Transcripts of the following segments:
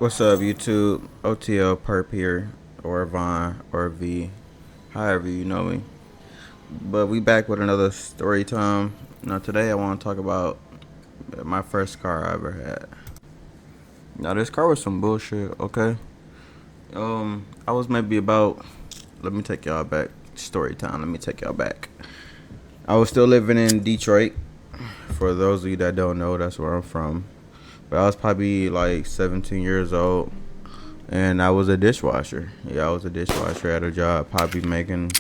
What's up, YouTube? OTL Perp here, or Vaughn, or V, however you know me. But we back with another story time. Now today I want to talk about my first car I ever had. Now this car was some bullshit. Okay. I was maybe about. Let me take y'all back. Story time. Let me take y'all back. I was still living in Detroit. For those of you that don't know, that's where I'm from. But I was probably like 17 years old, and I was a dishwasher. Yeah, I was a dishwasher at a job, probably making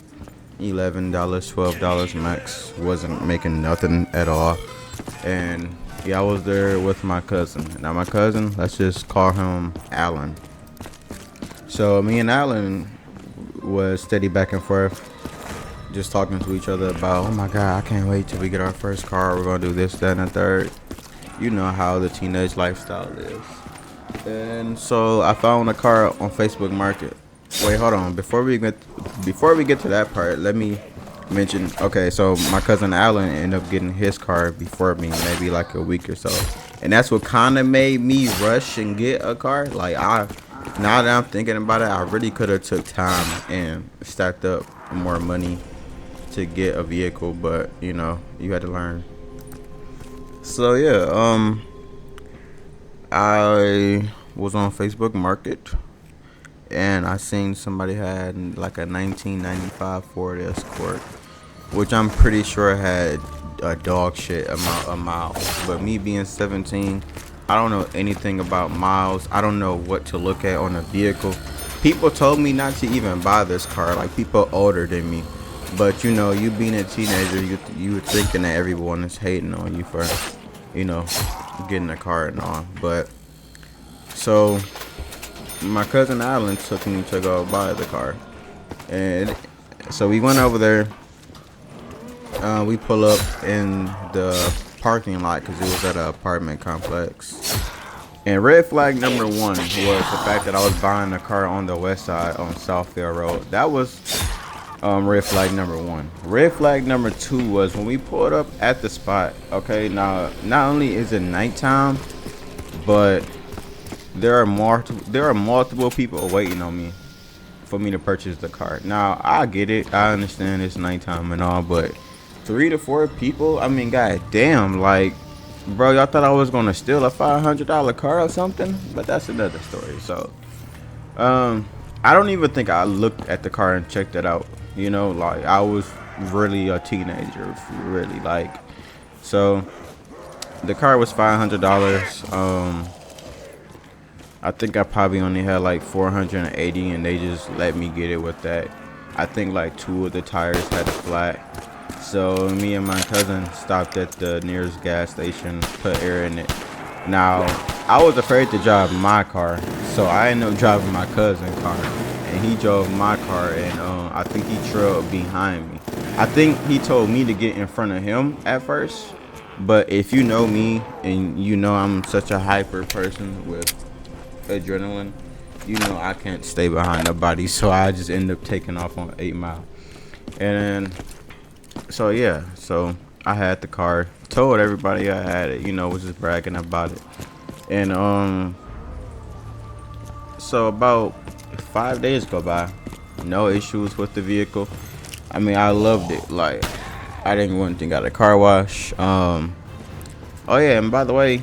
$11, $12 max. Wasn't making nothing at all. And yeah, I was there with my cousin. Now my cousin, let's just call him Alan. So me and Alan was steady back and forth, just talking to each other about, oh my god, I can't wait till we get our first car. We're gonna do this, that, and the third. You know how the teenage lifestyle is. And so I found a car on Facebook Market. Wait, hold on. Before we get to that part, let me mention. Okay, so my cousin Alan ended up getting his car before me, maybe like a week or so, and that's what kind of made me rush and get a car. Now that I'm thinking about it, I really could have took time and stacked up more money to get a vehicle, but you had to learn. So yeah, I was on Facebook Market and I seen somebody had like a 1995 Ford Escort, which I'm pretty sure had a dog shit amount of miles. But me being 17, I don't know anything about miles. I don't know what to look at on a vehicle. People told me not to even buy this car, like people older than me. But you being a teenager, you thinking that everyone is hating on you for, you know, getting a car and all. But so my cousin Alan took me to go buy the car, and so we went over there. We pull up in the parking lot because it was at an apartment complex. And red flag number one was the fact that I was buying a car on the west side on Southfield Road. That was red flag number one. Red flag number two was when we pulled up at the spot. Okay, now not only is it nighttime, but there are multiple people waiting on me for me to purchase the car. Now I get it, I understand it's nighttime and all, but 3 to 4 people. I mean, god damn, like, bro, y'all thought I was gonna steal a $500 car or something? But that's another story. So, I don't even think I looked at the car and checked it out. Like I was really a teenager, really like. So, the car was $500. I think I probably only had like 480, and they just let me get it with that. I think like two of the tires had a flat. So me and my cousin stopped at the nearest gas station, put air in it. Now, I was afraid to drive my car, so I ended up driving my cousin's car, and he drove my car, and I think he trailed behind me. I think he told me to get in front of him at first, but if you know me and you know I'm such a hyper person with adrenaline, I can't stay behind nobody, so I just end up taking off on 8 Mile. And so yeah, so I had the car, told everybody I had it, was just bragging about it. And so about 5 days go by, no issues with the vehicle. I mean, I loved it. Like, I didn't want anything out of the car wash. Oh yeah, and by the way,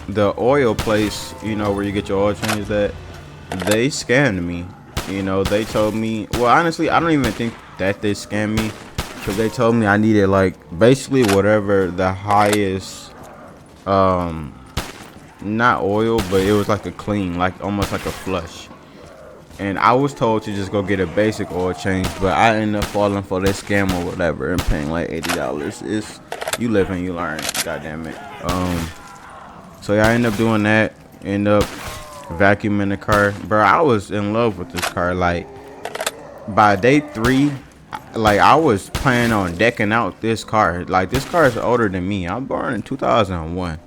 the oil place, where you get your oil changed at, they scammed me. They told me, well, honestly, I don't even think that they scammed me, because they told me I needed like basically whatever the highest, not oil, but it was like a clean, like almost like a flush. And I was told to just go get a basic oil change, but I ended up falling for this scam or whatever and paying like $80. It's, you live and you learn, god damn it. So yeah, I ended up doing that. End up vacuuming the car, bro. I was in love with this car. Like by day 3, like I was planning on decking out this car. Like, this car is older than me. I'm born in 2001.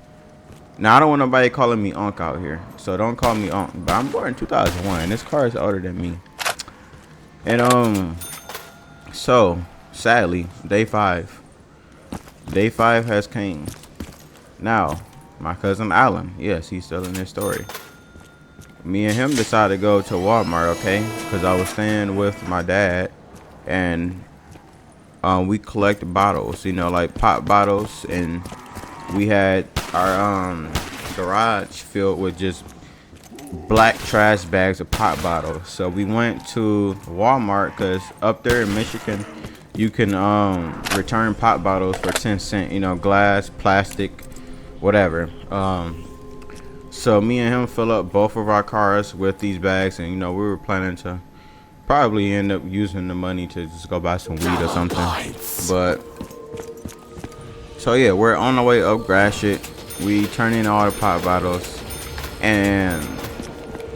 Now I don't want nobody calling me Unc out here, so don't call me Unc. But I'm born in 2001, and this car is older than me. And so sadly, day 5 has came. Now my cousin Alan, yes, he's still in this story. me and him decided to go to Walmart, okay? Because I was staying with my dad, and we collect bottles, you know, like pop bottles, and we had our garage filled with just black trash bags of pop bottles. So we went to Walmart because up there in Michigan, you can return pop bottles for 10 cents, you know, glass, plastic, whatever. So me and him fill up both of our cars with these bags, and you know, we were planning to probably end up using the money to just go buy some weed or something. But so yeah, we're on the way up Gratiot. We turn in all the pop bottles, and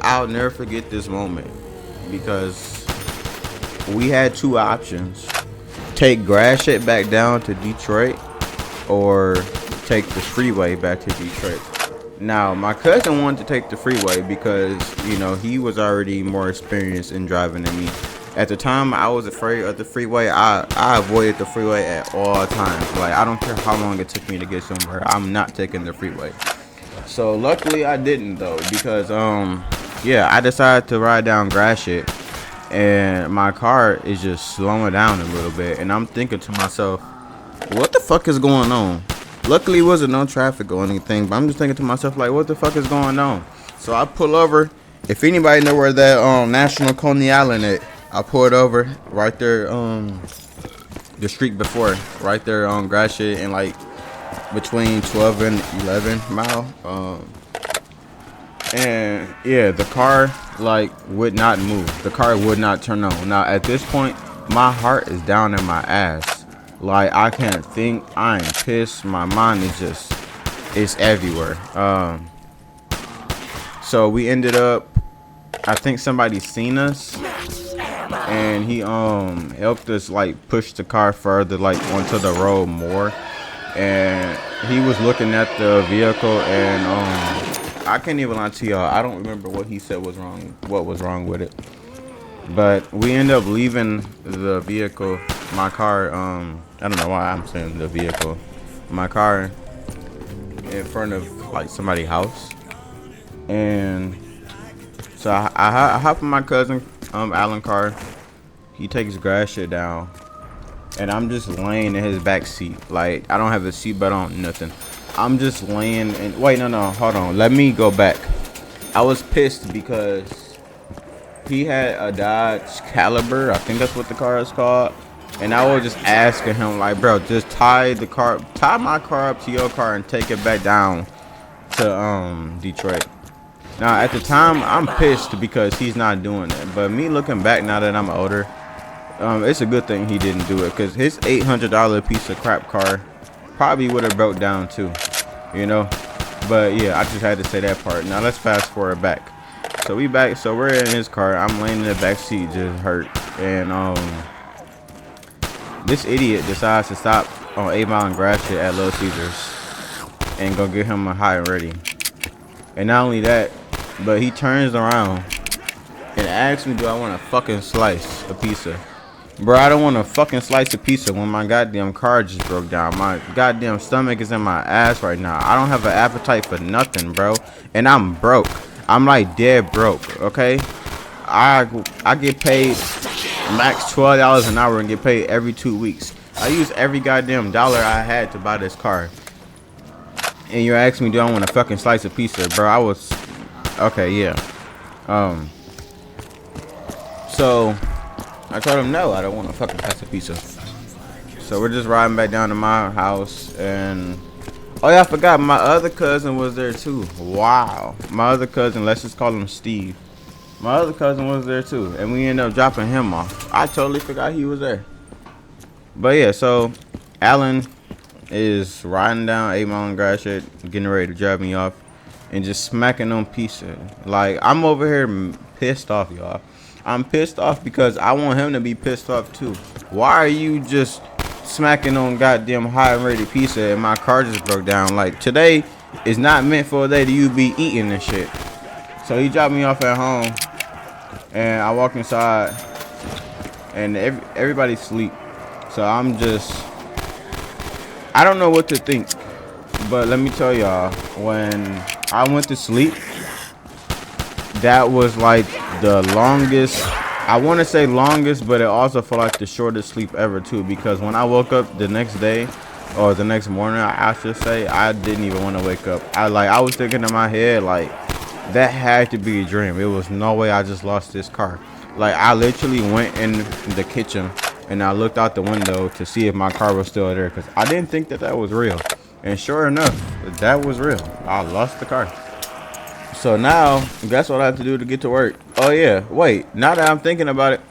I'll never forget this moment because we had two options: take Gratiot back down to Detroit, or take the freeway back to Detroit. Now, my cousin wanted to take the freeway because, you know, he was already more experienced in driving than me. At the time, I was afraid of the freeway. I avoided the freeway at all times. Like, I don't care how long it took me to get somewhere. I'm not taking the freeway. So, luckily, I didn't, though, because, yeah, I decided to ride down Gratiot, and my car is just slowing down a little bit. And I'm thinking to myself, what the fuck is going on? Luckily, it wasn't no traffic or anything, but I'm just thinking to myself, like, what the fuck is going on? So I pull over. If anybody know where that National Coney Island is, I pulled over right there, the street before, right there on Gratiot, and like between 12 and 11 mile. And yeah, the car like would not move. The car would not turn on. Now at this point, my heart is down in my ass. Like, I can't think. I ain't pissed. My mind is just, it's everywhere. So we ended up, I think somebody seen us, and he helped us like push the car further like onto the road more. And he was looking at the vehicle, and I can't even lie to y'all, I don't remember what he said was wrong, what was wrong with it. But we ended up leaving the vehicle, my car, I don't know why I'm saying the vehicle, my car in front of like somebody's house. And so I hop in my cousin Alan car. He takes Gratiot down, and I'm just laying in his back seat. Like, I don't have a seatbelt on, nothing. I'm just laying and wait, no, hold on, let me go back. I was pissed because he had a Dodge Caliber, I think that's what the car is called. And I was just asking him, like, bro, just tie my car up to your car and take it back down to Detroit. Now at the time, I'm pissed because he's not doing it. But me looking back now that I'm older, it's a good thing he didn't do it, because his $800 piece of crap car probably would have broke down too, you know. But yeah, I just had to say that part. Now let's fast forward back. So we back. So we're in his car. I'm laying in the back seat, just hurt, and this idiot decides to stop on 8 Mile and Gratiot at Little Caesars and go get him a high and ready. And not only that, but he turns around and asks me, do I want a fucking slice of pizza? Bro, I don't want a fucking slice of pizza when my goddamn car just broke down. My goddamn stomach is in my ass right now. I don't have an appetite for nothing, bro. And I'm broke. I'm like dead broke, okay? I get paid max $12 an hour and get paid every 2 weeks. I used every goddamn dollar I had to buy this car. And you're asking me, do I want a fucking slice of pizza? Bro, I was... Okay, yeah. So, I told him, no, I don't want a fucking slice of pizza. So, we're just riding back down to my house, and... Oh, yeah, I forgot, my other cousin was there, too. Wow. My other cousin, let's just call him Steve. My other cousin was there, too, and we ended up dropping him off. I totally forgot he was there. But, yeah, so, Alan is riding down 8 Mile and Gratiot, getting ready to drop me off, and just smacking on pizza. Like, I'm over here pissed off, y'all. I'm pissed off because I want him to be pissed off too. Why are you just smacking on goddamn high and ready pizza and my car just broke down? Like, today is not meant for a day that you be eating this shit. So he dropped me off at home, and I walk inside, and everybody's asleep. So I'm just, I don't know what to think. But let me tell y'all, when I went to sleep, that was like the longest, I want to say longest, but it also felt like the shortest sleep ever too, because when I woke up the next day, or the next morning I should say, I didn't even want to wake up. I was thinking in my head like, that had to be a dream. It was no way I just lost this car. Like, I literally went in the kitchen and I looked out the window to see if my car was still there, because I didn't think that was real. And sure enough, that was real. I lost the car. So now, guess what I have to do to get to work? Oh yeah, wait, now that I'm thinking about it,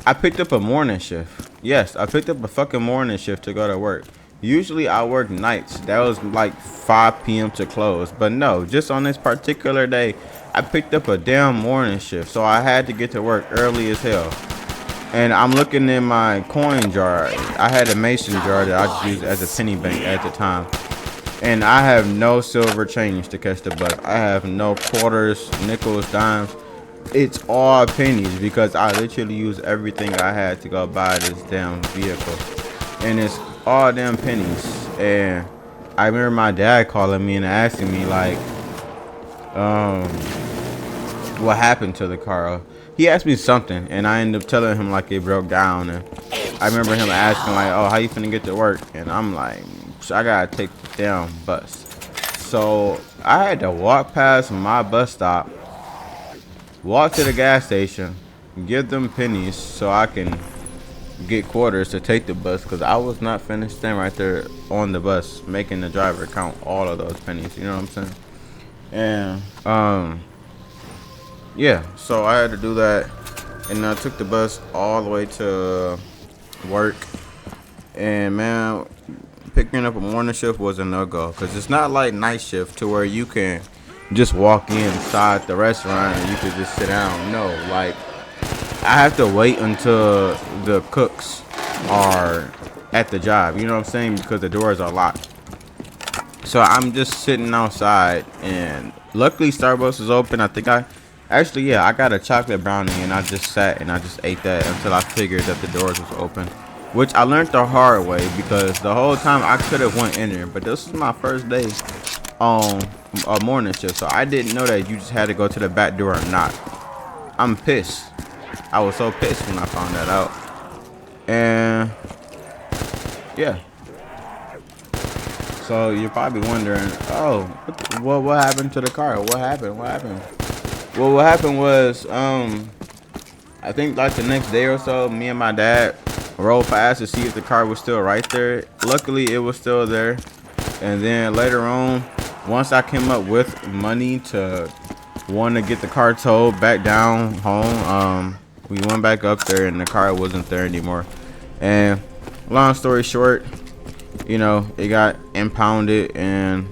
I picked up a morning shift. Yes, I picked up a fucking morning shift to go to work. Usually I work nights. That was like 5 p.m. to close. But no, just on this particular day, I picked up a damn morning shift. So I had to get to work early as hell. And I'm looking in my coin jar. I had a mason jar that I just used as a penny bank at the time. And I have no silver change to catch the bus. I have no quarters, nickels, dimes. It's all pennies, because I literally used everything I had to go buy this damn vehicle. And it's all damn pennies. And I remember my dad calling me and asking me like, what happened to the car? He asked me something, and I ended up telling him like it broke down. And I remember him asking like, oh, how you finna get to work? And I'm like, I gotta take the damn bus. So I had to walk past my bus stop, walk to the gas station, give them pennies so I can get quarters to take the bus, because I was not finna stand right there on the bus making the driver count all of those pennies. You know what I'm saying? And yeah, so I had to do that, and I took the bus all the way to work. And man, picking up a morning shift was a no-go, because it's not like night shift to where you can just walk inside the restaurant and you can just sit down. No, like, I have to wait until the cooks are at the job, you know what I'm saying, because the doors are locked. So I'm just sitting outside, and luckily Starbucks is open. I think I got a chocolate brownie, and I just sat and I just ate that until I figured that the doors was open. Which I learned the hard way, because the whole time I could have went in there, but this was my first day on a morning shift, so I didn't know that you just had to go to the back door or not. I'm pissed. I was so pissed when I found that out. And yeah. So you're probably wondering, oh, what happened to the car? What happened? Well, what happened was, I think like the next day or so, me and my dad rolled past to see if the car was still right there. Luckily, it was still there. And then later on, once I came up with money to want to get the car towed back down home, we went back up there and the car wasn't there anymore. And long story short, you know, it got impounded, and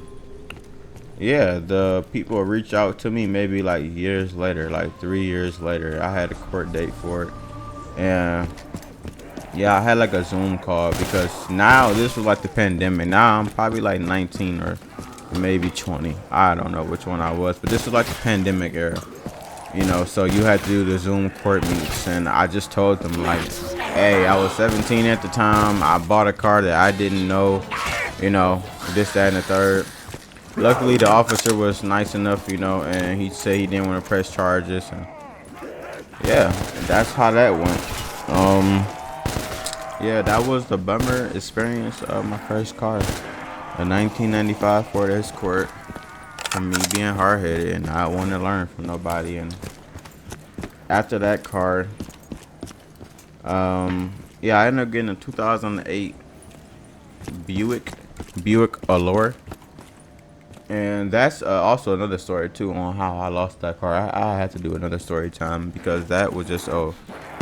yeah, the people reached out to me maybe like years later, like 3 years later. I had a court date for it. And yeah, I had like a Zoom call, because now this was like the pandemic. Now I'm probably like 19 or maybe 20. I don't know which one I was, but this was like the pandemic era, you know. So you had to do the Zoom court meets, and I just told them like, hey, I was 17 at the time. I bought a car that I didn't know, you know, this, that, and the third. Luckily, the officer was nice enough, you know, and he said he didn't want to press charges. And yeah, that's how that went. Yeah, that was the bummer experience of my first car, a 1995 Ford Escort, from me being hard-headed and not wanting to learn from nobody. And after that car, yeah, I ended up getting a 2008 Buick Allure. And that's also another story too on how I lost that car. I had to do another story time, because that was just a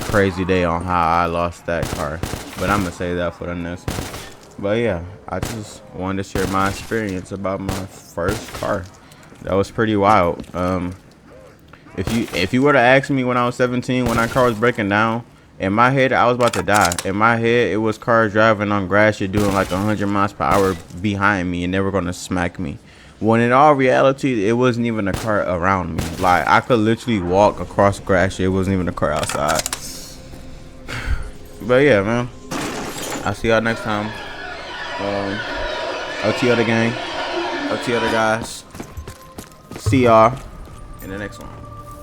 crazy day on how I lost that car. But I'm gonna say that for the next one. But yeah, I just wanted to share my experience about my first car. That was pretty wild. If you were to ask me when I was 17, when that car was breaking down, in my head I was about to die. In my head, it was cars driving on grass, you're doing like 100 miles per hour behind me, and they were gonna smack me. When in all reality, it wasn't even a car around me. Like, I could literally walk across grass. It wasn't even a car outside. But yeah, man, I'll see y'all next time. OT other gang, OT other guys. See y'all in the next one.